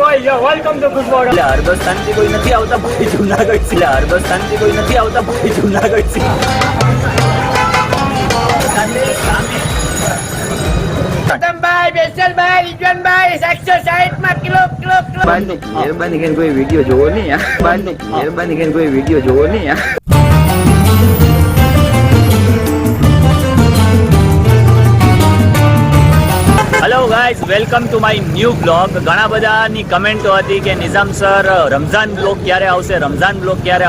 Welcome to ખુશબુ હરબસ્તાનથી કોઈ નથી આવતા ભાઈ જુનાગઢ થી હરબસ્તાનથી કોઈ નથી આવતા ભાઈ જુનાગઢ થી ભાઈ બેસલભાઈ રિજવાનભાઈ 160 માં કિલો મહેરબાની કરીને કોઈ વિડીયો જોવો નહીં મહેરબાની કરીને કોઈ વિડીયો જોવો નહીં hello guys welcome to my new blog. ઘણા બધાની કમેન્ટો હતી કે નિઝામ સર રમઝાન બ્લોગ ક્યારે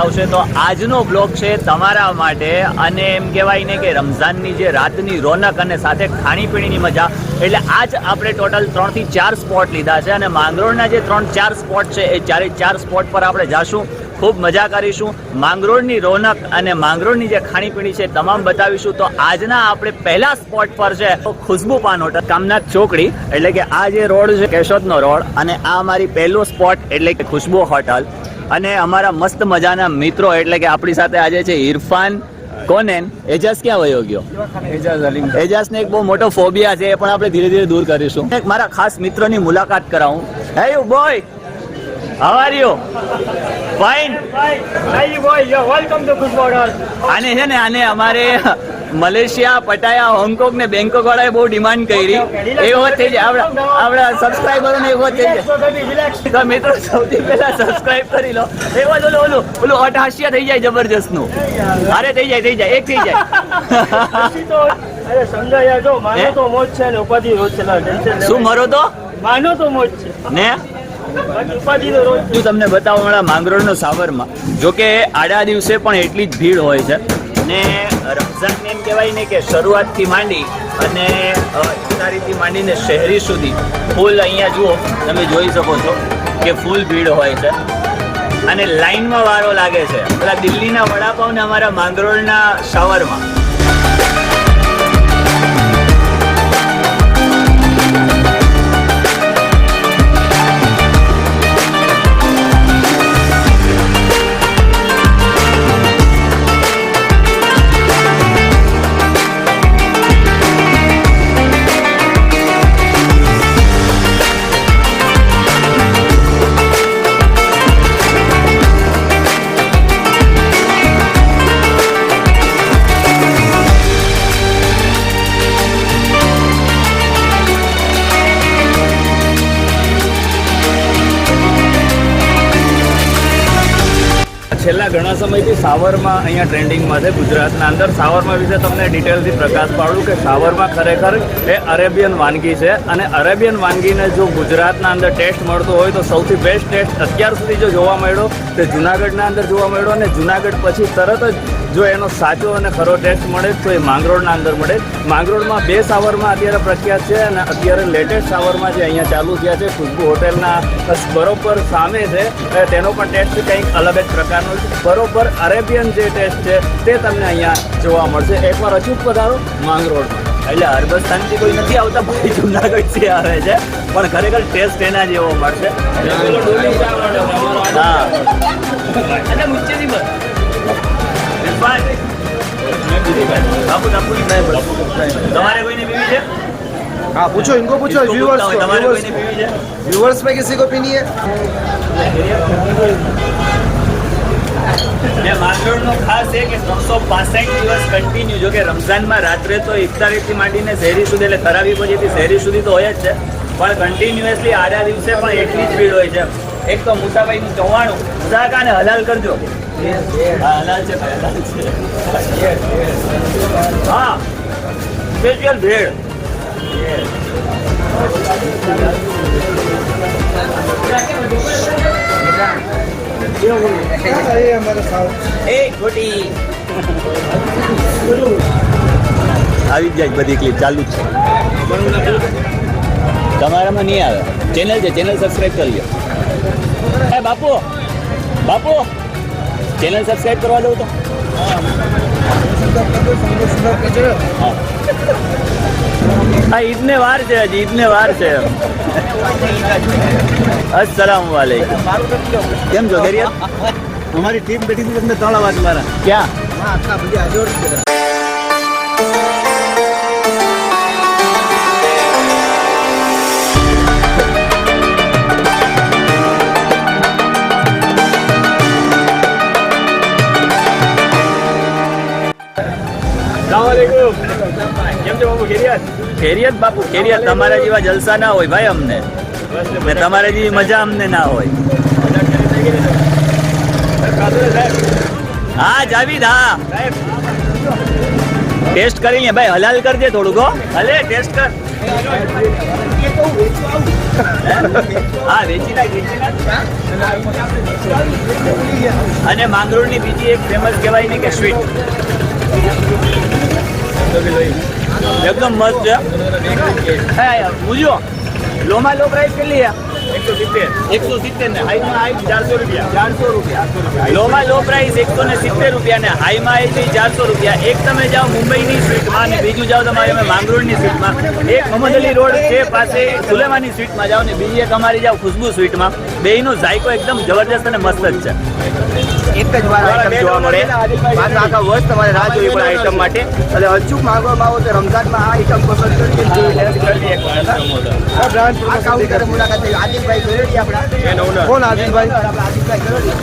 આવશે તો આજનો બ્લોગ છે તમારા માટે. અને એમ કહેવાય ને કે રમઝાનની જે રાતની રોનક અને સાથે ખાણીપીણીની મજા, એટલે આજ આપણે ટોટલ 3 થી 4 સ્પોટ લીધા છે અને માંગરોળના જે 3-4 સ્પોટ છે એ 4 સ્પોટ પર આપણે જાશું, ખૂબ મજા કરીશું, માંગરોળની રોનક અને માંગરોળની જે ખાણીપીણી છે તમામ બતાવીશું. તો આજના આપણે પહેલા સ્પોટ પર છે ખુશ્બુ પાન હોટલ, કામનાથ ચોકડી, એટલે કે આ જે રોડ છે કેશોદનો રોડ, અને આ અમારી પહેલો સ્પોટ એટલે કે ખુશ્બુ હોટલ. અને અમારા મસ્ત મજાના મિત્રો એટલે કે આપણી સાથે આજે છે ઇરફાન, કોનેન. એજાઝ ક્યાં વયો ગયો? એજાઝને એક બહુ મોટો ફોબિયા છે, એ પણ આપણે ધીરે ધીરે દૂર કરીશું. એક મારા ખાસ મિત્રની મુલાકાત કરાવું. Hey you boy, how are you? Fine. Welcome to Khushbu આને છે ને આને અમારે મલેશિયા, પટાયા, હોંગકોંગ ને બેંકોક વાળાએ બહુ ડિમાન્ડ કરી. એ વખત થઈ જાય આપણા સબસ્ક્રાઈબરો ને એ વખત થઈ જાય. તો મિત્રો સૌથી પહેલા સબસ્ક્રાઇબ કરી લો. એ વખત ઓલું અટહાસ્ય થઈ જાય જબરજસ્ત નું. અરે થઈ જાય એક થઈ જાય. અરે સમજાય જો માનો તો મોજ છે ને ઉપાધિ રોજ છે. શું મરો તો માનો તો મોજ છે ને ઉપાધિ તો રોજ. હું તમને બતાવું હમણાં માંગરોળનો સાવરમાં, જો કે આડા દિવસે પણ એટલી જ ભીડ હોય છે. અને રમઝાન એમ કહેવાય ને કે શરૂઆતથી માંડી અને ઇફતારીથી માંડીને શહેરી સુધી ફૂલ અહીંયા જુઓ તમે જોઈ શકો છો કે ફૂલ ભીડ હોય છે અને લાઈનમાં વારો લાગે છે. પેલા દિલ્હીના વડાપાવ ને અમારા માંગરોળના શાવરમાં. છેલ્લા ઘણા સમયથી સાવરમાં અહીંયા ટ્રેન્ડિંગમાં છે ગુજરાતના અંદર. સાવરમાં વિશે તમને ડિટેલથી પ્રકાશ પાડું કે સાવરમાં ખરેખર એ અરેબિયન વાનગી છે અને અરેબિયન વાનગીને જો ગુજરાતના અંદર ટેસ્ટ મળતો હોય તો સૌથી બેસ્ટ ટેસ્ટ અત્યાર સુધી જો જોવા મળ્યો તે જુનાગઢના અંદર જોવા મળ્યો. અને જુનાગઢ પછી તરત જ જો એનો સાચો અને ખરો ટેસ્ટ મળે તો એ માંગરોળના અંદર મળે. માંગરોળમાં 2 સાવરમાં અત્યારે પ્રખ્યાત છે અને અત્યારે લેટેસ્ટ સાવરમાં જે અહીંયા ચાલુ થયા છે ખુશ્બુ હોટેલના બરોબર સામે છે, તેનો પણ ટેસ્ટ કંઈક અલગ જ પ્રકારનો છે. બરોબર અરેબિયન જે ટેસ્ટ છે તે તમને અહીંયા જોવા મળશે. એકવાર અચૂક પધારો માંગરોળમાં. એટલે હરબસ્તાનથી કોઈ નથી આવતા ભાઈ જુનાગઢથી આવે છે, પણ ખરેખર ટેસ્ટ એના જેવો મળશે. હા તમારે કોઈને પીવી છે? हाँ पूछो, इनको पूछो, व्यूअर्स को. તમારે કોઈને પીવી છે? व्यूअर्स में किसी को पीनी है? માંગરોળનો ખાસ છે કે 365 દિવસ કન્ટિન્યુ, જો કે રમઝાનમાં રાત્રે તો ઇફતારીથી માંડીને શહેરી સુધી એટલે તરાવી પછીથી શહેરી સુધી તો હોય જ છે, પણ કન્ટિન્યુઅસલી આડા દિવસે પણ એટલી જ ભીડ હોય છે. એક તો મુસાભાઈનું 94 મુસાકાને હલાલ કરજો. હા હલાલ છે, હલાલ છે. હા સ્પેશિયલ ભેળ. ये हमारे साथ એક ખોટી આવી જાય બધી ક્લિપ ચાલુ જ છે. તમારામાં નહીં આવે. ચેનલ છે, ચેનલ સબસ્ક્રાઇબ કરી લો. એ બાપુ ચેનલ સબસ્ક્રાઇબ કરવા દઉં તો હા ઈદને વાર છે, હજી ઈદને વાર છે. अस्सलाम वालेकुम. કેમ છો? ખૈરિયત? हमारी टीम बैठी थी अपने 3 आवाज मारा क्या? हाँ अच्छा बढ़िया जोर से. ખેરિયત બાપુ ખેરિયત. તમારા જેવા જલસા ના હોય ભાઈ અમને, ને તમારા જેવી મજા અમને ના હોય. હા જાવીદ, હા ટેસ્ટ કરી લે ભાઈ, હલાલ કરજે થોડુંક હો. હલે ટેસ્ટ કર. હા વેચી નાખ. અને માંગરોળની બીજી એક ફેમસ કહેવાય ને કે સ્વીટ એકદમ મસ્ત છે. પૂછ્યો લોમાં લો પ્રાઇસ કેટલી છે? 170 ને હાઈમાં હાઈ 400 રૂપિયા. લોમાં લો પ્રાઇસ 170 રૂપિયા ને હાઈમાં હાઈ 400 રૂપિયા. એક તમે જાઓ મુંબઈની સ્વીટમાં અને બીજું જાઓ તમારે અમે માંગરોળની સ્વીટમાં. એક મોહમ્મદ અલી રોડ છે પાસે સુલેમાની સ્વીટમાં જાઓ ને બીજી એક અમારી જાઓ ખુશ્બુ સ્વીટમાં. બેયનો જાયકો એકદમ જબરજસ્ત અને મસ્ત જ છે. એક જ વાર આઈટમ જોવા મળે, પાછા આખા વર્ષ તમારે રાહ જોવી પડે આઈટમ માટે. એટલે અચૂક માંગવામાં આવો તો રમઝાનમાં આ આઈટમ પસંદ કરી આ કાઉન્ટર મુલાકાત થઈ. આદિલભાઈ ગોરડી આપણા. કોણ આદિલભાઈ? આપણા આદિલભાઈ ગોરડી.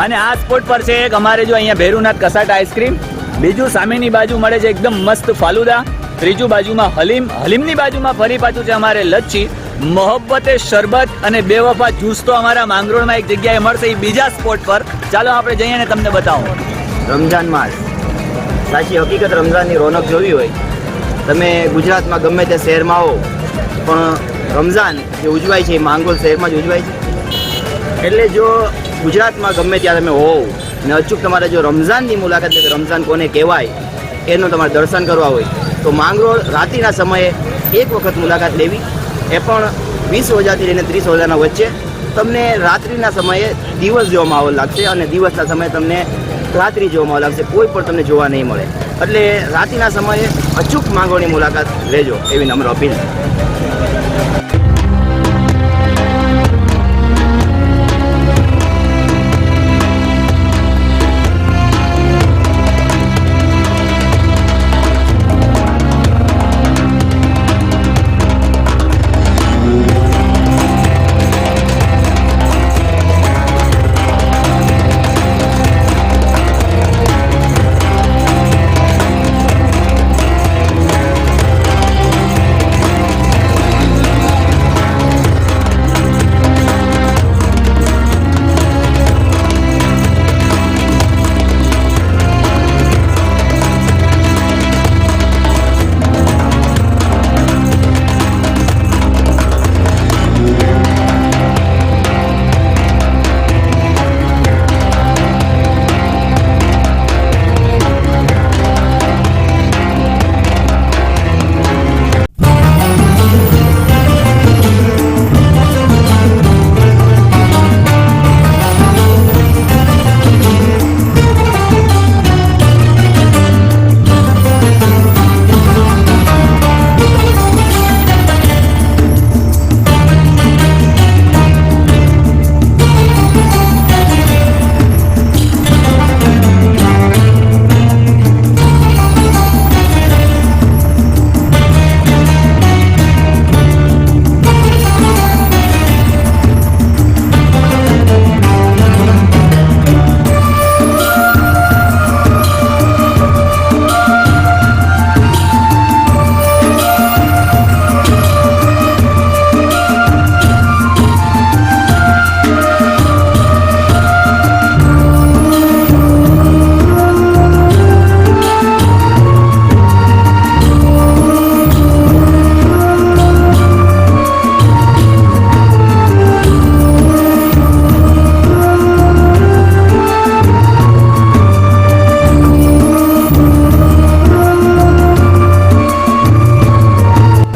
અને આ સ્પોટ પર છે એક અમારે જો અહીંયા ભેરુનાથ કસાટ આઈસ્ક્રીમ, બીજું સામેની બાજુ મળે છે એકદમ મસ્ત ફાલુદા, ત્રીજું બાજુમાં હલીમ, હલીમની બાજુમાં ફરી પાછું છે અમારે લચ્છી, મોહબ્બતે શરબત અને બેવફા જ્યુસ તો અમારા માંગરોળમાં એક જગ્યાએ મળશે એ બીજા સ્પોટ પર. ચાલો આપણે જઈએ અને તમને બતાવો. રમઝાન માસ, સાચી હકીકત રમઝાનની રોનક જોવી હોય તમે ગુજરાતમાં ગમે તે શહેરમાં આવો, પણ રમઝાન જે ઉજવાય છે એ માંગરોળ શહેરમાં જ ઉજવાય છે. એટલે જો ગુજરાતમાં ગમે ત્યાં તમે હોવ ને અચૂક તમારે જો રમઝાનની મુલાકાત લે, રમઝાન કોને કહેવાય એનું તમારે દર્શન કરવા હોય તો માંગરોળ રાત્રિના સમયે એક વખત મુલાકાત લેવી. એ પણ 20 વાગ્યાથી લઈને 30 વાગ્યાના વચ્ચે તમને રાત્રિના સમયે દિવસ જેવો માહોલ લાગશે અને દિવસના સમયે તમને રાત્રિ જેવો માહોલ લાગશે. કોઈ પણ તમને જોવા નહીં મળે. એટલે રાત્રિના સમયે અચૂક માંગરોળની મુલાકાત લેજો એવી નમ્ર અપીલ.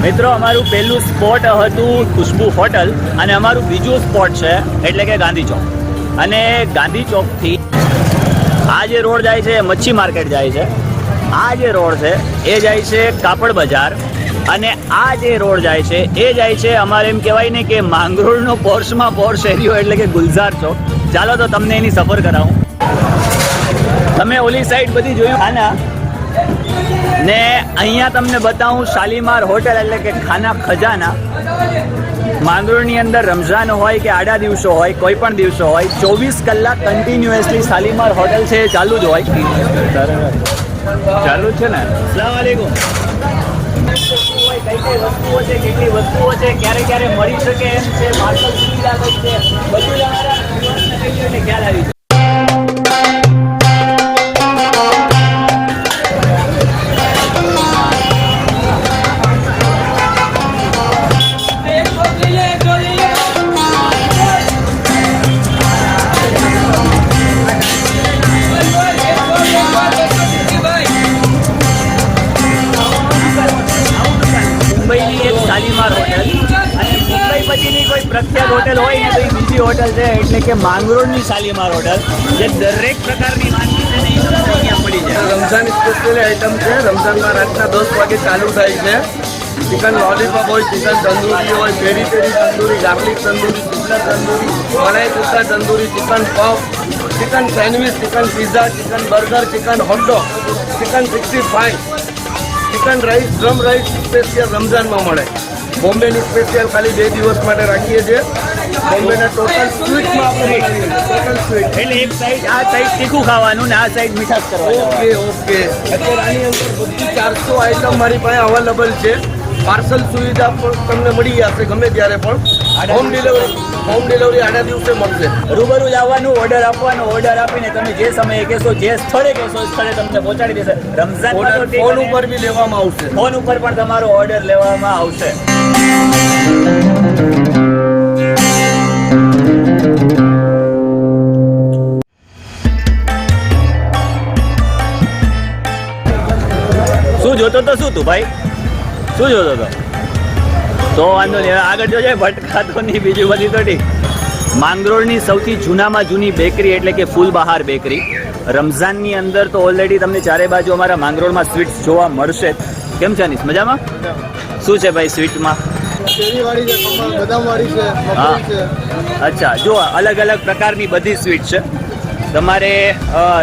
મિત્રો અમારું પહેલું સ્પોટ હતું ખુશ્બુ હોટલ અને અમારું બીજું સ્પોટ છે એટલે કે ગાંધી ચોક. અને ગાંધી ચોકથી આ જે રોડ જાય છે મચ્છી માર્કેટ જાય છે, આ જે રોડ છે એ જાય છે કાપડ બજાર, અને આ જે રોડ જાય છે એ જાય છે અમારે એમ કહેવાય ને કે માંગરોળનો પોર્શમાં પોર્શ એરિયો એટલે કે ગુલઝાર ચોક. ચાલો તો તમને એની સફર કરાવું. તમે ઓલી સાઈડ બધી જોયું ખાના, ને અહીંયા તમને બતાવું શાલીમાર હોટેલ એટલે કે ખાના ખજાના. માંગરોળની અંદર રમઝાન હોય કે આડા દિવસો હોય કોઈ પણ દિવસો હોય 24 કલાક કન્ટિન્યુઅસલી શાલીમાર હોટેલ છે એ ચાલુ જ હોય. ચાલુ જ છે ને. અસલામ વાલેકુમ. કઈ કઈ વસ્તુઓ છે, કેટલી વસ્તુઓ છે, ક્યારે ક્યારે મળી શકે એમ છે, પાર્સલ સુવિધા કઈ છે, બધું જ અમારા viewers ને કહીએ એટલે ખ્યાલ આવી જાય. મુંબઈની એક શાલીમાર હોટેલ અને મુંબઈ પછીની કોઈ પ્રખ્યાત હોટેલ હોય ને તો એ બીજી હોટેલ છે એટલે કે માંગરોળની શાલીમાર હોટેલ જે દરેક પ્રકારની વાનગી છે ને એ તમને અહીંયા મળી જાય. રમઝાન સ્પેશિયલ આઈટમ છે. રમઝાનમાં રાતના 10 વાગે ચાલુ થાય છે. ચિકન લોલીપોપ હોય, ચિકન તંદૂરી હોય, peri peri tandoori, garlic tandoori, chicken tandoori, malai tikka tandoori, chicken puff, chicken sandwich, chicken pizza, chicken burger, chicken hot dog, chicken 65, chicken rice, drum rice special રમઝાનમાં મળે. બોમ્બેની સ્પેશિયલ ખાલી 2 દિવસ માટે રાખીએ છીએ. બોમ્બેના ટોટલ સ્વીટમાં આપણે ટોટલ સ્વીટ. એટલે એક સાઈડ આ સાઈડ તીખું ખાવાનું ને આ સાઈડ મીઠાશ કરવાનું. Okay okay. અત્યારે આની અંદર બધી 400 આઈટમ મારી પાસે અવેલેબલ છે. પાર્સલ સુવિધા પણ તમને મળી જશે ગમે ત્યારે પણ. હોમ ડિલિવરી આડા દિવસે મળશે. રૂબરૂ જ આવવાનું, ઓર્ડર આપવાનો, ઓર્ડર આપીને તમે જે સમયે કહેશો જે સ્થળે કહેશો એ સ્થળે તમને પહોંચાડી દેશે. રમઝાનમાં તો ફોન ઉપર બી લેવામાં આવશે. ફોન ઉપર પણ તમારો ઓર્ડર લેવામાં આવશે. શું જોતો તો શું તું ભાઈ, શું જોતો તો? તો વાંધો નહીં, હવે આગળ જોજે, ભટકાતો નહીં, બીજું બધી તો ઠીક. માંગરોળની સૌથી જૂનામાં જૂની બેકરી એટલે કે ફૂલબહાર બેકરી. રમઝાનની અંદર તો ઓલરેડી તમને ચારે બાજુ અમારા માંગરોળમાં સ્વીટ્સ જોવા મળશે જ. કેમ છે અનીસ, મજામાં? શું છે ભાઈ સ્વીટમાં? શેરીવાળી છે, બદામવાળી છે, મગની છે. અચ્છા, જો અલગ અલગ પ્રકારની બધી સ્વીટ છે. તમારે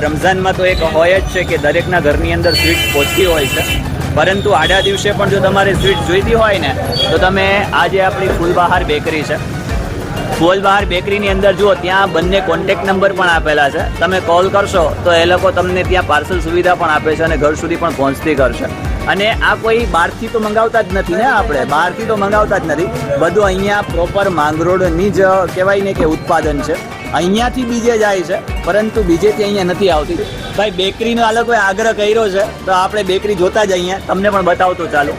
રમઝાનમાં તો એક હોય જ છે કે દરેકના ઘરની અંદર સ્વીટ પહોંચતી હોય છે, પરંતુ આડા દિવસે પણ જો તમારે સ્વીટ જોઈતી હોય ને તો તમે આજે આપણી ફૂલબહાર બેકરી છે. ફૂલબહાર બેકરીની અંદર જુઓ, ત્યાં બંને કોન્ટેક્ટ નંબર પણ આપેલા છે. તમે કોલ કરશો તો એ લોકો તમને ત્યાં પાર્સલ સુવિધા પણ આપે છે અને ઘર સુધી પણ પહોંચતી કરશે. અને આ કોઈ બહારથી તો મંગાવતા જ નથી ને, આપણે બહારથી તો મંગાવતા જ નથી. બધું અહીંયા પ્રોપર માંગરોળની જ કહેવાય ને કે ઉત્પાદન છે. અહીંયાથી બીજે જાય છે, પરંતુ બીજેથી અહીંયા નથી આવતી. ભાઈ બેકરીનો આ લોકોએ આગ્રહ કર્યો છે તો આપણે બેકરી જોતા જ અહીંયા તમને પણ બતાવતો ચાલો.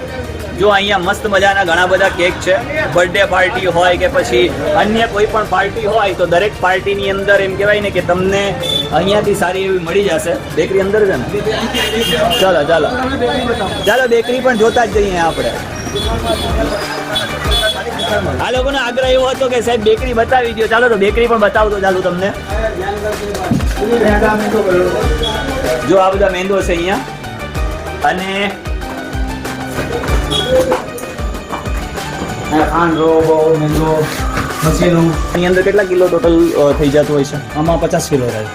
જો અહીંયા મસ્ત મજાના ઘણા બધા કેક છે. બર્થડે પાર્ટી હોય કે પછી અન્ય કોઈ પણ પાર્ટી હોય તો દરેક પાર્ટીની અંદર એમ કહેવાય ને કે તમને અહીંયાથી સારી એવી મળી જશે. બેકરી અંદર છે ને? ચાલો ચાલો ચાલો બેકરી પણ જોતા જ જઈએ આપણે. આ લોકોનો આગ્રહ એવો હતો કે સાહેબ બેકરી બતાવી દો, ચાલો તો બેકરી પણ બતાવતો ચાલુ તમને. જો આ બધા મેંદો છે અહીંયા અને એની અંદર કેટલા કિલો ટોટલ થઈ જતું હોય છે? આમાં 50 કિલો થાય.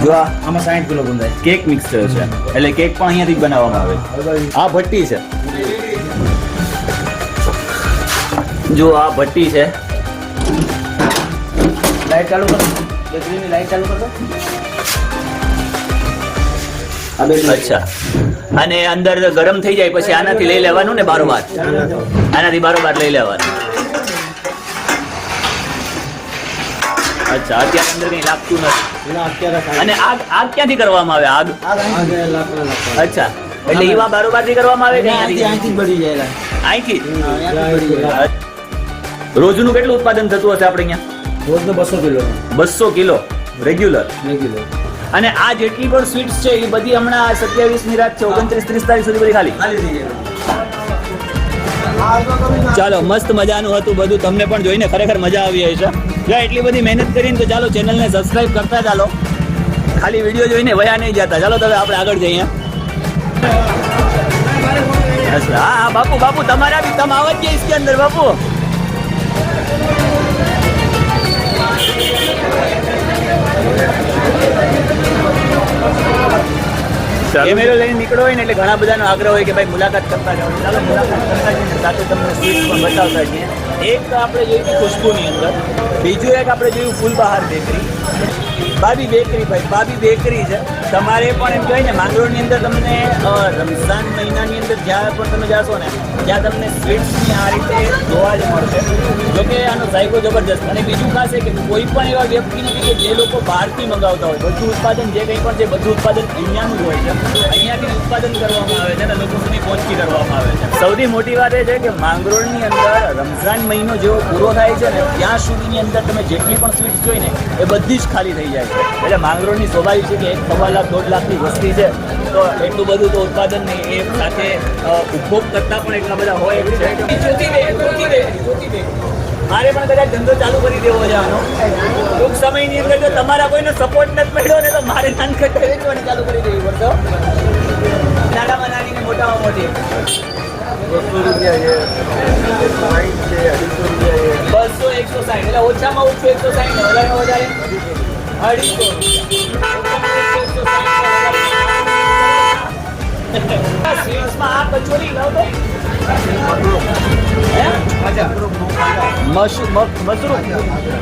જો આમાં 60 કિલો બંધાય. કેક મિક્સર છે એટલે કેક પણ અહીંયાથી જ બનાવવામાં આવે. આ ભટ્ટી છે, જો આ ભટ્ટી છે. લાઈટ ચાલુ કરો, બેટરીની લાઈટ ચાલુ કરો. અચ્છા, અને અંદર ગરમ થઈ જાય પછી આનાથી લઈ લેવાનું ને બારોબાર, આનાથી બારોબાર લઈ લેવાનું. અચ્છા, અત્યારે અંદર કઈ લાગતું નથી. અને આગ આગ ક્યાંથી કરવામાં આવે? આગ અચ્છા, એટલે એવા બારોબાર થી કરવામાં આવે કે અહીંથી બળી જાય. અહીંથી રોજનું કેટલું ઉત્પાદન થતું હશે આપણે અહીંયા? રોજનો 200 કિલો. 200 kilo regular. રેગ્યુલર. અને આ જેટલી પણ સ્વીટ્સ છે એ બધી હમણાં 27 ની રાત છે, 29, 30 તારીખ સુધી બધી ખાલી. ચાલો, મસ્ત મજાનું હતું બધું, તમને પણ જોઈને ખરેખર મજા આવી હશે. જો એટલી બધી મહેનત કરીને તો ચાલો ચેનલને સબસ્ક્રાઇબ કરતા ચાલો, ખાલી વિડીયો જોઈને વયા નહીં જતા. ચાલો તો હવે આપણે આગળ જઈએ. હા હા બાપુ, બાપુ તમારા भी तम आवत गए इसके अंदर बापू. કેમેરો લઈને નીકળો હોય ને એટલે ઘણા બધાનો આગ્રહ હોય કે ભાઈ મુલાકાત કરતા જાઓ. ચાલો મુલાકાત કરતા જઈએ, સાથે તમને સ્વીટ્સ પણ બતાવતા જઈએ. એક તો આપણે જોયું કે ખુશ્બુની અંદર, બીજું એક આપણે જોયું ફૂલબહાર બેકરી. બાબી બેકરી ભાઈ, બાબી બેકરી છે. તમારે પણ એમ કહેવાય ને માંગરોળની અંદર તમને રમઝાન મહિનાની અંદર જ્યાં પણ તમે જાશો ને ત્યાં તમને સ્વીટ્સની આ રીતે જોવા જ મળશે. જોકે આનો ઝાયકો જબરજસ્ત. અને બીજું ખાસ છે કે કોઈ પણ એવા વ્યક્તિ નથી કે જે લોકો બહારથી મંગાવતા હોય. બધું ઉત્પાદન જે કંઈ પણ છે બધું ઉત્પાદન અહીંયાનું જ હોય છે. અહીંયાથી ઉત્પાદન કરવામાં આવે છે અને લોકો સુધી પહોંચી કરવામાં આવે છે. સૌથી મોટી વાત એ છે કે માંગરોળની અંદર રમઝાન મહિનો જેવો પૂરો થાય છે ને ત્યાં સુધીની અંદર તમે જેટલી પણ સ્વીટ્સ જોઈ ને એ બધી જ ખાલી થઈ જાય છે. એટલે માંગરોળની સ્વાભાવિક છે કે 1.25 લાખ 1.5 લાખની વસ્તી છે તો એટલું બધું તો ઉત્પાદન નહીં, એ સાથે ઉપભોગ કરતા પણ એટલા બધા હોય છે. મારે પણ કદાચ ધંધો ચાલુ કરી દેવો છે આનો. ટૂંક સમયની અંદર જો તમારા કોઈનો સપોર્ટ નથી મળ્યો ને તો મારે નાનકટ વેચવાની ચાલુ કરી દેવી પડશે. નાનામાં નાની ને મોટામાં મોટી 200 રૂપિયા છે, 200, 160 એટલે ઓછામાં ઓછું 160, વધારે વધારે 250. સ્વીટ્સમાં આ કચોરી લાવ તો મશરૂમ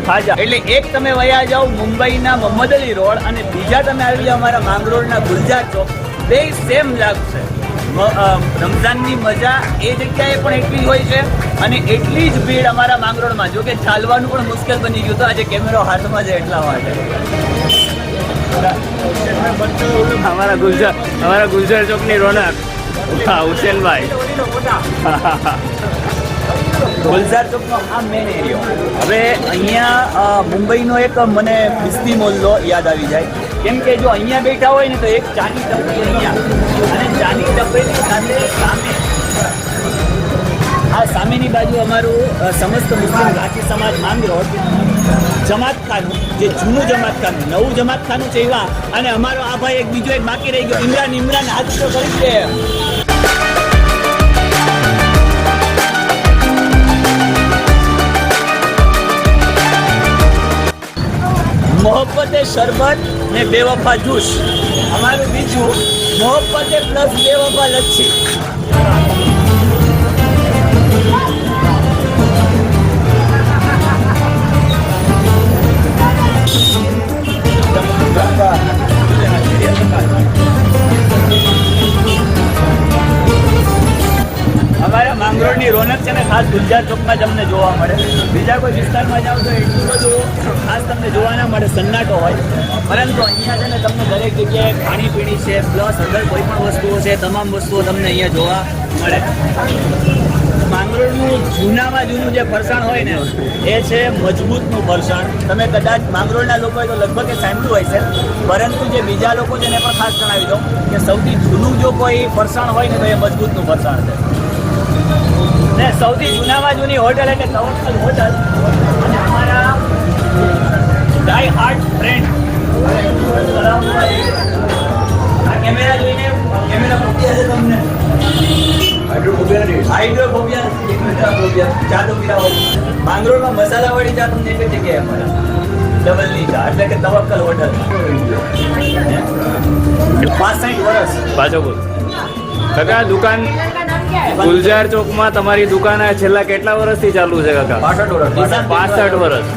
ખાજા. એટલે એક તમે વયા જાઓ મુંબઈના મોહમ્મદ અલી રોડ અને બીજા તમે આવી જાઓ અમારા માંગરોળના ગુલજાર ચોક. બે સેમ લાગશે. રમઝાનની મજા એ જગ્યાએ પણ એટલી જ હોય છે અને એટલી જ ભીડ અમારા માંગરોળમાં. જો કે ચાલવાનું પણ મુશ્કેલ બની ગયું તો આજે કેમેરો હાથમાં છે એટલા માટે. અમારા ગુલજાર ચોકની રોનક. હા, હુસેનભાઈ. ગુલજાર ચોકનો આ મેન એરિયો. હવે અહીંયા મુંબઈનો એક મને બિસ્તી મોલ્લો યાદ આવી જાય. કેમ કે જો અહીંયા બેઠા હોય ને તો એક ચાની ટપરી અહીંયા અને ચાની ટપરીની સાથે સામે આ સામેની બાજુ અમારું સમસ્ત મુસ્લિમ ઘાટી સમાજ માંગરોળ જમાતખાનું, જે જૂનું જમાતખાનું, નવું જમાતખાનું છે એવા. અને અમારો આ ભાઈ એક બીજો એક બાકી રહી ગયો, ઇમરાન હાથ તો કરી છે. મોહબ્બતે શરબત ને બેવફા જૂસ. અમારું બીજું મોહબ્બતે પ્લસ બેવફા લચ્છી. અમારા માંગરોળની રોનક છે ને ખાસ ગુલજાર ચોકમાં જ અમને જોવા મળે. બીજા કોઈ વિસ્તારમાં જાઓ તો એટલું બધું ખાસ તમને જોવા ના મળે, સન્નાટો હોય. પરંતુ અહીંયા છે ને તમને દરેક જગ્યાએ ખાણીપીણી છે પ્લસ અંદર કોઈ પણ વસ્તુઓ છે, તમામ વસ્તુઓ તમને અહીંયા જોવા મળે. માંગરોળનું જૂનામાં જૂનું જે ફરસાણ હોય ને એ છે મજબૂતનું ફરસાણ. તમે કદાચ માંગરોળના લોકોએ તો લગભગ એ સાંભળ્યું હોય છે, પરંતુ જે બીજા લોકો છે એને પણ ખાસ જણાવી દો કે સૌથી જૂનું જો કોઈ ફરસાણ હોય ને તો એ મજબૂતનું ફરસાણ છે. ને સૌથી જૂનામાં જૂની હોટલ એટલે તવક્કલ હોટલ. અને અમારા ડાય હાર્ટ ફ્રેન્ડ આ કેમેરા જોઈને કેમેરા ફોબિયા છે તમને? હાઇડ્રોફોબિયા ચા તો પીરા હોય. માંગરોળમાં મસાલાવાળી ચા તમને એક જ જગ્યાએ મળે, ડબલની ચા, એટલે કે તવક્કલ હોટલ. 65 વર્ષ પાછો બોલ કાકા. દુકાન ગુલજાર ચોકમાં તમારી દુકાન આ છેલ્લા કેટલા વર્ષથી ચાલુ છે કાકા? 65 વર્ષ.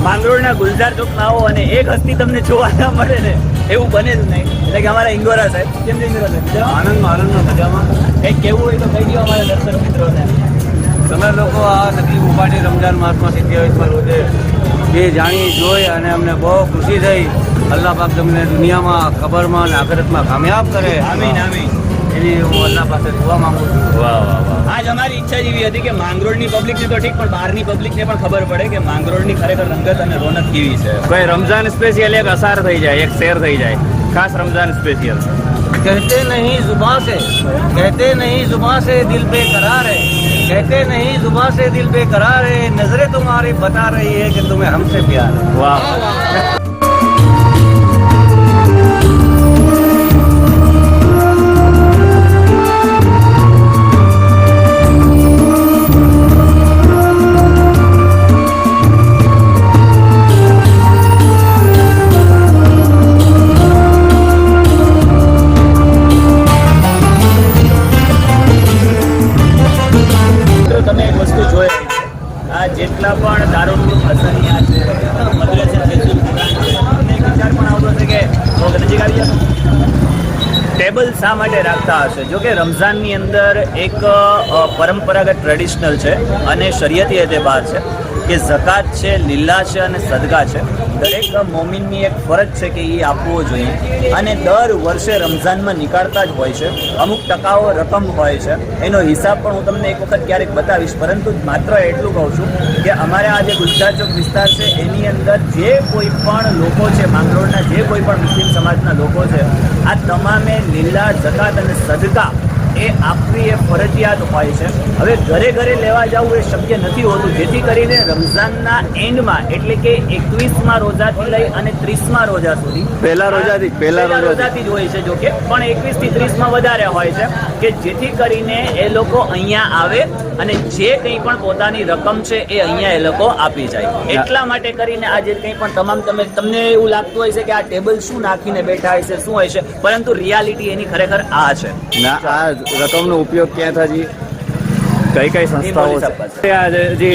માંગરોળના ગુલજાર ચોકમાં આવો અને એક હસ્તી તમને જોવા ના મળે ને એવું બને જ નહીં. એટલે કે અમારા ઇન્દોરા સાહેબ કેમ છે? ઇન્દોરા સાહેબ આનંદમાં મજામાં. કંઈક કેવું હોય તો કહી દો અમારા દર્શક મિત્રોને. તમે લોકો આ તકલીફ ઉપાડી રમજાન માસમાં 27માં રોજે એ જાણી જોઈ અને અમને બહુ ખુશી થઈ. અલ્લાહ પાક તમને દુનિયામાં, ખબરમાં અને આખિરતમાં કામયાબ કરે. આમીન આમીન. એવી હું અલ્લાહ પાસે દુઆ માંગુ છું. વાહ વાહ વાહ. આજ અમારી ઈચ્છા જેવી હતી કે માંગરોળની પબ્લિકને તો ઠીક પણ બહારની પબ્લિકને પણ ખબર પડે કે માંગરોળની ખરેખર રંગત અને રોનક કેવી છે. કોઈ રમઝાન સ્પેશિયલ એક અસાર થઈ જાય, એક શેર થઈ જાય, ખાસ રમઝાન સ્પેશિયલ. कहते नहीं जुबां से, कहते नहीं जुबां से दिल बेकरार है, कहते नहीं जुबां से दिल बेकरार है, नजरें तुम्हारी बता रही है कि तुम्हें हमसे प्यार है. વાહ. ટેબલ શા માટે રાખતા હશે? જો કે રમઝાનની અંદર એક પરંપરાગત ટ્રેડિશનલ છે અને શરિયતી એતબાર છે કે ઝકાત છે, લીલા છે અને સદકા છે. દરેક મોમિનની એક ફરજ છે કે એ આપવો જોઈએ અને દર વર્ષે રમઝાનમાં નીકાળતા જ હોય છે. અમુક ટકાઓ રકમ હોય છે, એનો હિસાબ પણ હું તમને એક વખત ક્યારેક બતાવીશ. પરંતુ માત્ર એટલું કહું છું કે અમારે આ જે ગુલજાર ચોક વિસ્તાર છે એની અંદર જે કોઈ પણ લોકો છે, માંગરોળના જે કોઈ પણ મુસ્લિમ સમાજના લોકો છે, આ તમામે લીલા, ઝકાત અને સદકા એ આપવી એ ફરજિયાત હોય છે. હવે ઘરે ઘરે લેવા જવું એ શક્ય નથી હોતું, જેથી કરીને રમઝાનના એન્ડમાં એટલે કે 21મા રોજાથી લઈ અને 30મા રોજા સુધી પહેલા રોજાથી જ હોય છે. જો કે પણ 21 થી 30માં વધારે હોય છે કે જેથી કરીને એ લોકો અહીંયા આવે અને જે કંઈ પણ પોતાની રકમ છે એ અહીંયા એ લોકો આપી જાય. એટલા માટે કરીને આ જે કંઈ પણ તમને એવું લાગતું હોય છે કે આ ટેબલ શું નાખીને બેઠા હશે, શું હોય છે, પરંતુ રિયાલિટી એની ખરેખર આ છે. ના, આ રકમનો ઉપયોગ ક્યાં થાય છે? કઈ સંસ્થાઓ છે? આ જે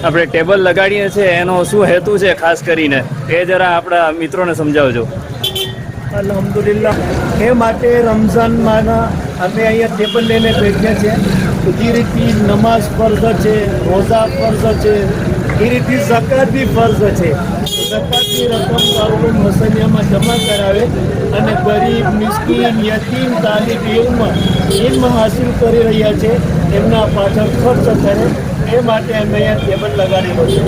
આપણે ટેબલ લગાડીએ છીએ એનો શું હેતુ છે ખાસ કરીને એ જરા આપણા મિત્રોને સમજાવજો. અલ્હમ્દુલિલ્લાહ, એ માટે રમઝાનમાં અમે અહીંયા ટેબલ લઈને બેઠ્યા છીએ. જે રીતે નમાઝ ફરજ છે, રોઝા ફરજ છે, એ રીતે ઝકાત બી ફરજ છે. ઝકાતની રકમ દારૂલ મસનિયામાં જમા કરાવે અને ગરીબ, મિસ્કીન, યતીમ, તાલીબ ઇલ્મ હાસિલ કરી રહ્યા છે એમના પાછળ ખર્ચ કરે. એ માટે અમે અહીંયા ટેબલ લગાડેલો છે.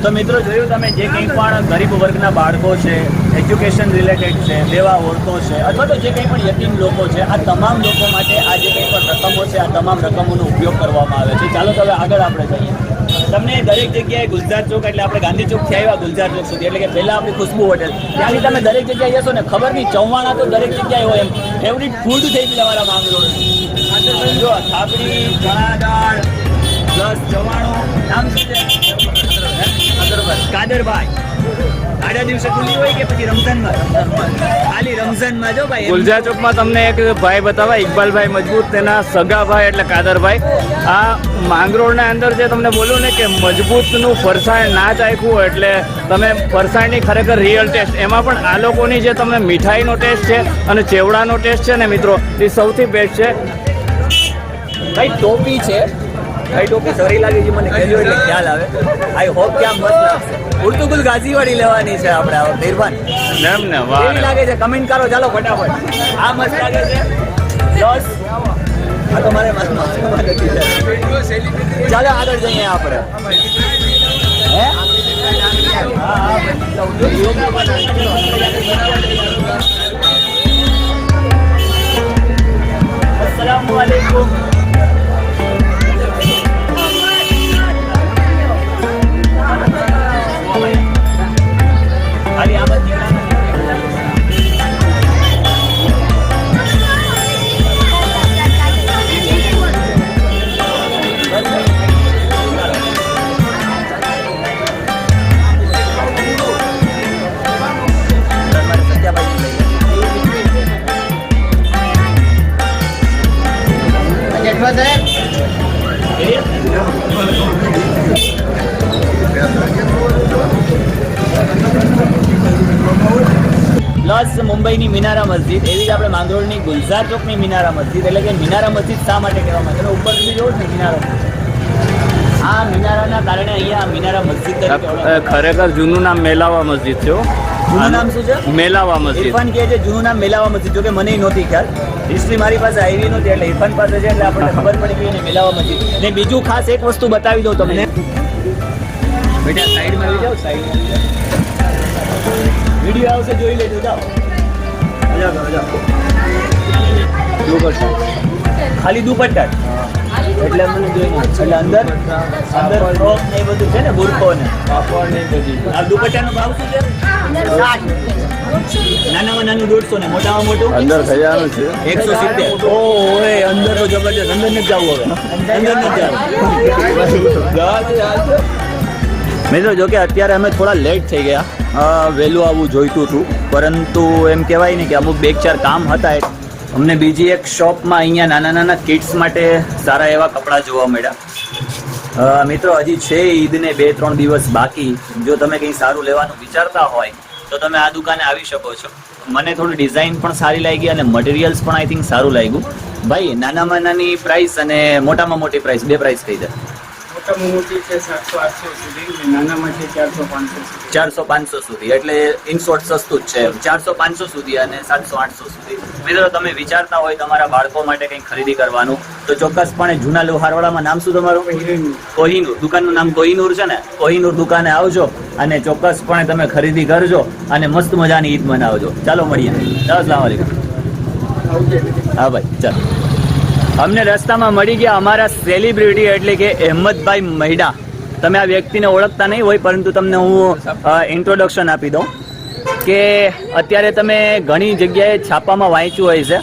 તો મિત્રો, જોયું તમે, જે કંઈ પણ ગરીબ વર્ગના બાળકો છે, એજ્યુકેશન રિલેટેડ છે, બેવા ઓરતો છે, અથવા તો જે કંઈ પણ યતીમ લોકો છે, આ તમામ લોકો માટે આ જે કંઈ પણ રકમો છે, આ તમામ રકમોનો ઉપયોગ કરવામાં આવે છે. ચાલો તો હવે આગળ આપણે જઈએ. તમને દરેક જગ્યાએ ગુલજાર ચોક એટલે આપણે ગાંધી ચોકથી આવ્યા ગુલજાર ચોક સુધી, એટલે કે પહેલાં આપણી ખુશ્બુ હોટેલ, ત્યાંથી તમે દરેક જગ્યાએ જશો ને ખબર નહીં, ચવાણા તો દરેક જગ્યાએ હોય. એમ ફેવરિટ ફૂડ થઈ ગયું તમારા માંગરોળ. જો થાપડી, ચણા દાળ પ્લસ ચવાણું, નામ શું છે? કાદરભાઈ. આડા દિવસે ખુલ્લી હોય કે પછી રમઝાનમાં? ખાલી રમઝાનમાં. જો ભાઈ, ગુલજાર ચોકમાં તમને એક ભાઈ બતાવા, ઇકબાલભાઈ મજબૂત, તેના સગા ભાઈ એટલે કાદરભાઈ. આ માંગરોળના અંદર જે તમને બોલું ને કે મજબૂતનું ફરસાણ ના ચાખ્યું એટલે તમે ફરસાણની ખરેખર રિયલ ટેસ્ટ, એમાં પણ આ લોકોની જે તમને મીઠાઈનો ટેસ્ટ છે અને ચેવડાનો ટેસ્ટ છે ને મિત્રો, એ સૌથી બેસ્ટ છે. ભાઈ ટોપી છે, ભાઈ ટોપી સારી લાગે છે મને, કહેજો એટલે ખ્યાલ આવે. આઈ હોપ કે આ મસ્ત લાગશે. ઉર્તુગુલ ગાજીવાડી લેવાની છે આપણે આ નિર્વાણ. એમ ને? વાહ, કેવી લાગે છે? કમેન્ટ કરો ચાલો ફટાફટ. આ મસ્ત લાગે છે. પ્લસ આ તો મારે ચાલો આગળ જઈએ આપણે. હે? અસ્સલામુ અલૈકુમ. ખાલી આમ જ પ્લસ મુંબઈની મિનારા મસ્જિદ, એવી જ આપણે માંગરોળની ગુલજાર ચોકની મિનારા મસ્જિદ. એટલે કે મિનારા મસ્જિદ શા માટે કહેવામાં આવે? તમે ઉપર સુધી જોવો ને મિનારો, આ મિનારાના કારણે અહીંયા મિનારા મસ્જિદ તરીકે ઓળખાય. ખરેખર જૂનું નામ મેલાવા મસ્જિદ છે. જૂનું નામ શું છે? મેલાવા મસ્જિદ. ઇરફાન કહે છે જૂનું નામ મેલાવા મસ્જિદ. જો કે મને નહોતી ખ્યાલ, હિસ્ટ્રી મારી પાસે આવી નહોતી, એટલે ઇરફાન પાસે છે એટલે આપણને ખબર પડી ગઈ ને મેલાવા મસ્જિદ. ને બીજું ખાસ એક વસ્તુ બતાવી દઉં તમને. બેટા સાઈડમાં આવી જાઓ, સાઈડમાં વિડીયો આવશે, જોઈ લેજો. જાઓ ખાલી દુપટ્ટા એટલે મને જોઈને એટલે અંદર ફ્રોક ને એ બધું છે ને, બુરખો ને આ દુપટ્ટાનો ભાવ શું છે? 60. નાનામાં નાનું 150 ને મોટામાં મોટું અંદર ખજાનો છે 170. ઓય અંદર તો જબરજસ્ત. અંદર નથી જવું, હવે અંદર નથી જવું. મિત્રો, જો કે અત્યારે અમે થોડા લેટ થઈ ગયા, વહેલું આવવું જોઈતું હતું, પરંતુ એમ કહેવાય ને કે અમુક 2-4 કામ હતા. અમને બીજી એક શોપમાં અહીંયા નાના નાના કિડ્સ માટે સારા એવા કપડાં જોવા મળ્યા. મિત્રો, હજી છે ઈદને 2-3 દિવસ બાકી. જો તમે કંઈ સારું લેવાનું વિચારતા હોય તો તમે આ દુકાને આવી શકો છો. મને થોડી ડિઝાઇન પણ સારી લાગી અને મટીરિયલ્સ પણ આઈ થિંક સારું લાગ્યું. ભાઈ નાનામાં નાની પ્રાઇસ અને મોટામાં મોટી પ્રાઇસ, બે પ્રાઇસ કહી દે. મોટામાં મોટી છે 700-800 સુધી અને નાનામાં છે 400-500 સુધી. 400-500 સુધી, એટલે ઇન શોર્ટ સસ્તું જ છે. 400-500 સુધી અને 700-800 સુધી. મિત્રો તમે વિચારતા હોય તમારા બાળકો માટે કંઈક ખરીદી કરવાનું તો ચોક્કસપણે જૂના લોહારવાડામાં, નામ શું તમારું? કોહિનૂર. દુકાનનું નામ કોહિનૂર છે ને? કોહિનૂર દુકાને આવજો અને ચોક્કસપણે તમે ખરીદી કરજો અને મસ્ત મજાની ઈદ મનાવજો. ચાલો મળીએ. અસલામ વાલેકુમ. હા ભાઈ ચાલો. અમને રસ્તામાં મળી ગયા અમારા સેલિબ્રિટી એટલે કે અહેમદભાઈ મહિડા. તમે આ વ્યક્તિને ઓળખતા નહીં હોય પરંતુ તમને હું ઇન્ટ્રોડક્શન આપી દઉં કે અત્યારે તમે ઘણી જગ્યાએ છાપામાં વાંચ્યું હોય છે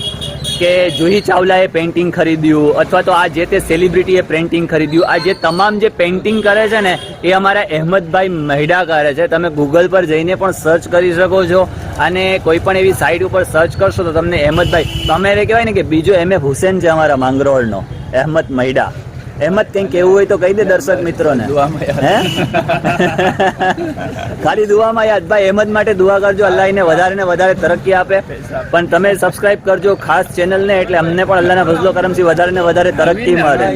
કે જુહી ચાવલાએ પેઇન્ટિંગ ખરીદ્યું અથવા તો આ જે તે સેલિબ્રિટીએ પેઇન્ટિંગ ખરીદ્યું. આ જે તમામ જે પેઇન્ટિંગ કરે છે ને એ અમારા અહેમદભાઈ મહિડા કરે છે. તમે ગૂગલ પર જઈને પણ સર્ચ કરી શકો છો અને કોઈ પણ એવી સાઇટ ઉપર સર્ચ કરશો તો તમને અહેમદભાઈ, તમારે કહેવાય ને કે બીજો MF હુસેન છે અમારા માંગરોળનો, અહેમદ મહિડા. અહેમદ કંઈક કેવું હોય તો કહી દે દર્શક મિત્રોને. હે ખાલી દુઆમાં યાદ. ભાઈ અહેમદ માટે દુઆ કરજો, અલ્લાહ એને વધારે ને વધારે તરક્કી આપે. પણ તમે સબસ્ક્રાઇબ કરજો ખાસ ચેનલને, એટલે અમને પણ અલ્લાહના ફઝલો કરમથી વધારે ને વધારે તરક્કી મળે.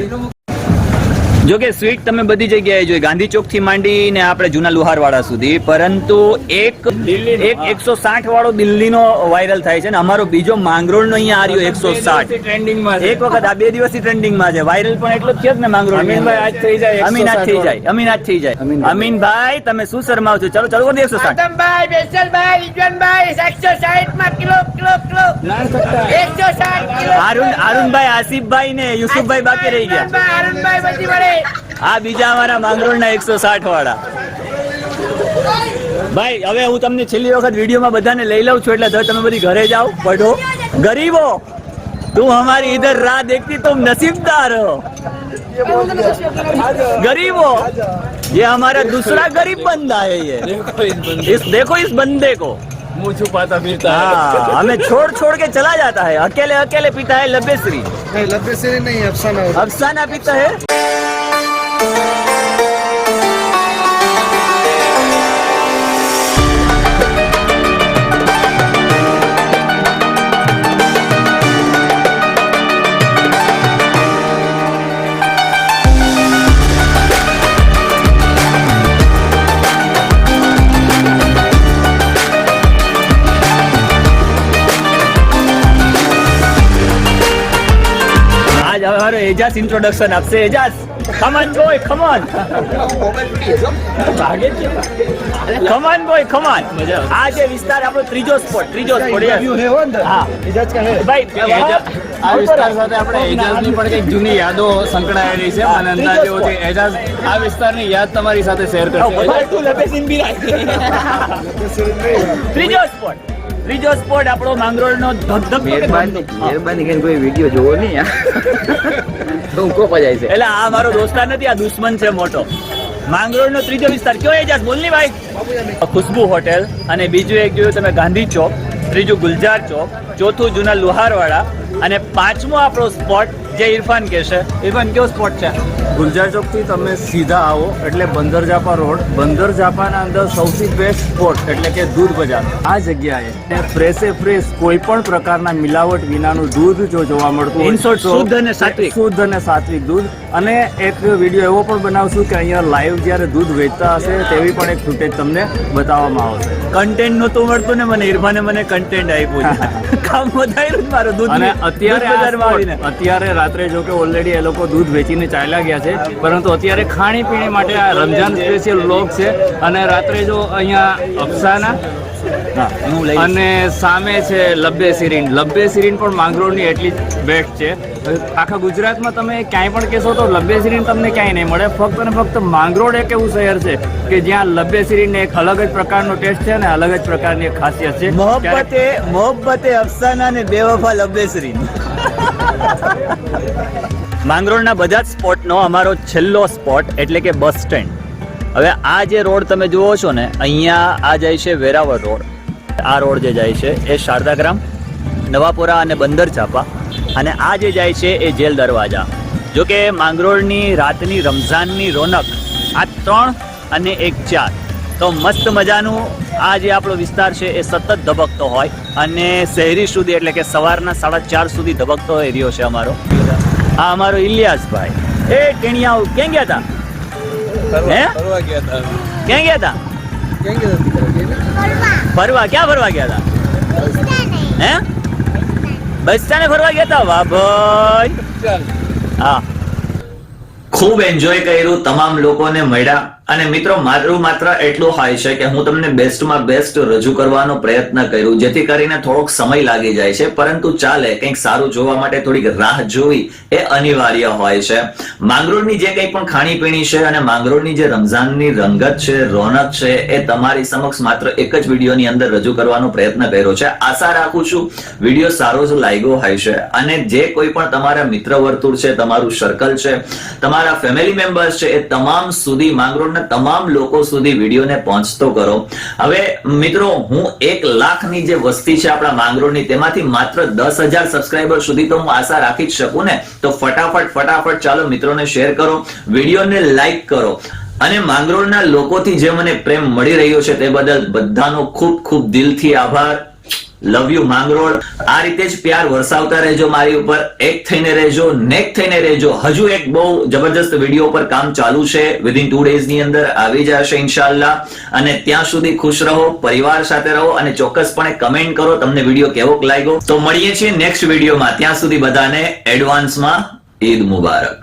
જો કે સ્વીટ તમે બધી જગ્યાએ જોઈ, ગાંધી ચોક થી માંડીને આપણે જૂના લુહારવાડા સુધી, પરંતુ એક 160 વાળો દિલ્હીનો વાયરલ થાય છે ને અમારો બીજો માંગરોળનો અહીંયા આ રહ્યો 160 ટ્રેન્ડિંગમાં એક વખત આ 2 દિવસથી ટ્રેન્ડિંગમાં છે. વાયરલ પણ એટલો જ છે ને માંગરોળ. અમીનભાઈ આજ થઈ જાય અમીનાથ થઈ જાય, અમીનાથ થઈ જાય. અમીનભાઈ તમે શું શરમાવ છો? ચલો ચલો કરી 160. આદમભાઈ, બેસલભાઈ, રિજવાનભાઈ 160 માં કિલો 160 કિલો. અરુણભાઈ, આસિફભાઈ ને યુસુફભાઈ બાકી રહી ગયા. અરુણભાઈ બધી વડે આ બીજા અમારા માંગરોળના 160 વાળા. ભાઈ હવે હું તમને છેલ્લી વખત વિડીયોમાં બધાને લઈ લઉં છું, એટલે હવે તમે બધી ઘરે જાઓ, પઢો. ગરીબો તું હમારી ઇધર રાહ દેખતી तुम नसीबदार हो. गरीबो ये हमारा दूसरा गरीब बंदा है. ये देखो इस बंदे को मुंह छुपाता फिरता हाँ, हमें छोड़ छोड़ के चला जाता है. अकेले अकेले पीता है लब्बेश्री. नहीं लब्बेश्री नहीं, अफसाना. अफसाना पीता है. हमारे एजाज इंट्रोडक्शन आपसे. Ejaz come on boy, come on. come on boy, come on. આ જે વિસ્તાર આપણો ત્રીજો સ્પોટ હા ભાઈ આ વિસ્તાર સાથે આપણે એજાઝની પણ કંઈક જૂની યાદો સંકળાયેલી છે. મને અંદાજ એવો છે એજાઝ આ વિસ્તારની યાદ તમારી સાથે શેર કરશે. ત્રીજો સ્પોટ આપણો માંગરોળનો મહેરબાની કરીને કોઈ વિડીયો જોવો નહીં તો હું કોપા જાય છે. એટલે આ મારો દોસ્તાર નથી, આ દુશ્મન છે મોટો. માંગરોળનો ત્રીજો વિસ્તાર કયો એજાજ બોલની ભાઈ? ખુશ્બુ હોટેલ, અને બીજું એક જોયું તમે ગાંધી ચોક, ત્રીજું ગુલજાર ચોક, ચોથું જૂના લુહારવાડા અને પાંચમો આપણો સ્પોટ જે ઇરફાન કહેશે. ઇરફાન કયો સ્પોટ છે? ગુલજાર ચોકથી તમે સીધા આવો એટલે બંદર જાપા રોડ. બંદર જાપાના અંદર સૌથી બેસ્ટ સ્પોટ એટલે કે દૂધ બજાર. આ જગ્યાએ ફ્રેશે ફ્રેશ કોઈ પણ પ્રકારના મિલાવટ વિનાનું દૂધ જો જોવા મળતું હોય, In short, શુદ્ધ અને સાત્વિક. શુદ્ધ અને સાત્વિક દૂધ. અને એક વિડીયો એવો પણ બનાવશું કે અહીંયા લાઈવ જ્યારે દૂધ વેચતા હશે તેવી પણ એક ફૂટેજ તમને બતાવવામાં આવશે. કન્ટેન્ટ નહોતું મળતું ને મને, ઇરફાને મને કન્ટેન્ટ આપ્યું છે. કામ વધાર્યું મારું દૂધ. અને અત્યારે રાત્રે જો કે ઓલરેડી એ લોકો દૂધ વેચીને ચાલ્યા ગયા છે, પરંતુ અત્યારે ખાણીપીણી માટે આ રમજાન સ્પેશિયલ વ્લોગ છે. અને રાત્રે જો અહીંયા અફસાના અને સામે છે લબ્બે સિરીન. લબ્બે સિરીન પણ માંગરોળની એટલી જ બેસ્ટ છે. આખા ગુજરાતમાં તમે ક્યાંય પણ કહેશો તો લબ્બે સિરીન તમને ક્યાંય નહીં મળે. ફક્ત અને ફક્ત માંગરોળ એક એવું શહેર છે કે જ્યાં લબ્બે સિરીનને એક અલગ જ પ્રકારનો ટેસ્ટ છે અને અલગ જ પ્રકારની એક ખાસિયત છે. મોહબ્બતે અફસાના ને બેવફા લબ્બેસરીન. માંગરોળના બધા જ સ્પોટનો અમારો છેલ્લો સ્પોટ એટલે કે બસ સ્ટેન્ડ. હવે આ જે રોડ તમે જુઓ છો ને, અહીંયા આ જાય છે વેરાવળ રોડ. આ રોડ જે જાય છે એ શારદાગ્રામ, નવાપુરા અને બંદર ચાપા, અને આ જે જાય છે એ જેલ દરવાજા. જો કે માંગરોળની રાતની રમઝાનની રોનક આ 3 અને 1 4 તો મસ્ત મજાનું આ જે આપણો વિસ્તાર છે એ સતત ધબકતો હોય અને શહેરી સુધી એટલે કે સવારના 4:30 સુધી ધબકતો એરિયો છે અમારો. આ અમારો ઇલિયાસભાઈ. એ ટેણિયાઓ ક્યાં ગયા હતા? હે ક્યાં ગયા હતા? ફરવા. ક્યાં ફરવા ગયા હતા? હે બસ સ્ટેન્ડે ફરવા ગયા હતા? વાહ ભાઈ. હા, ખૂબ એન્જોય કર્યું, તમામ લોકોને મળ્યા. અને મિત્રો મારું માત્ર એટલું હોય છે કે હું તમને બેસ્ટમાં બેસ્ટ રજૂ કરવાનો પ્રયત્ન કર્યું, જેથી કરીને થોડોક સમય લાગી જાય છે, પરંતુ ચાલે. કંઈક સારું જોવા માટે થોડીક રાહ જોવી એ અનિવાર્ય હોય છે. માંગરોળની જે કંઈ પણ ખાણીપીણી છે અને માંગરોળની જે રમઝાનની રંગત છે, રોનક છે, એ તમારી સમક્ષ માત્ર એક જ વિડીયોની અંદર રજૂ કરવાનો પ્રયત્ન કર્યો છે. આશા રાખું છું વિડીયો સારો જ લાગ્યો હોય છે અને જે કોઈ પણ તમારા મિત્ર વર્તુળ છે, તમારું સર્કલ છે, તમારા ફેમિલી મેમ્બર્સ છે, એ તમામ સુધી માંગરોળ તમામ લોકો સુધી વિડીયોને પહોંચતો કરો. હવે મિત્રો, હું 1 લાખની જે વસ્તી છે આપણા માંગરોળની, તેમાંથી માત્ર 10,000 સબસ્ક્રાઇબર સુધી તો હું આશા રાખી જ શકું ને. તો ફટાફટ ચાલો મિત્રોને શેર કરો, વિડીયોને લાઈક કરો અને માંગરોળના લોકોથી જે મને પ્રેમ મળી રહ્યો છે તે બદલ બધાનો ખૂબ ખૂબ દિલથી આભાર. Love you Mangrol. આ રીતે જ પ્યાર વરસાવતા રહેજો મારી ઉપર. એક થઈને રહેજો, નેક થઈને રહેજો. હજુ એક બહુ જબરજસ્ત વિડીયો પર કામ ચાલુ છે, વિધિન 2 days ની અંદર આવી જશે ઇન્શાલ્લાહ. અને ત્યાં સુધી ખુશ રહો, પરિવાર સાથે રહો અને ચોક્કસપણે કમેન્ટ કરો તમને વિડીયો કેવો લાગ્યો. તો મળીએ છીએ નેક્સ્ટ વિડીયોમાં. ત્યાં સુધી બધાને એડવાન્સમાં ઈદ મુબારક.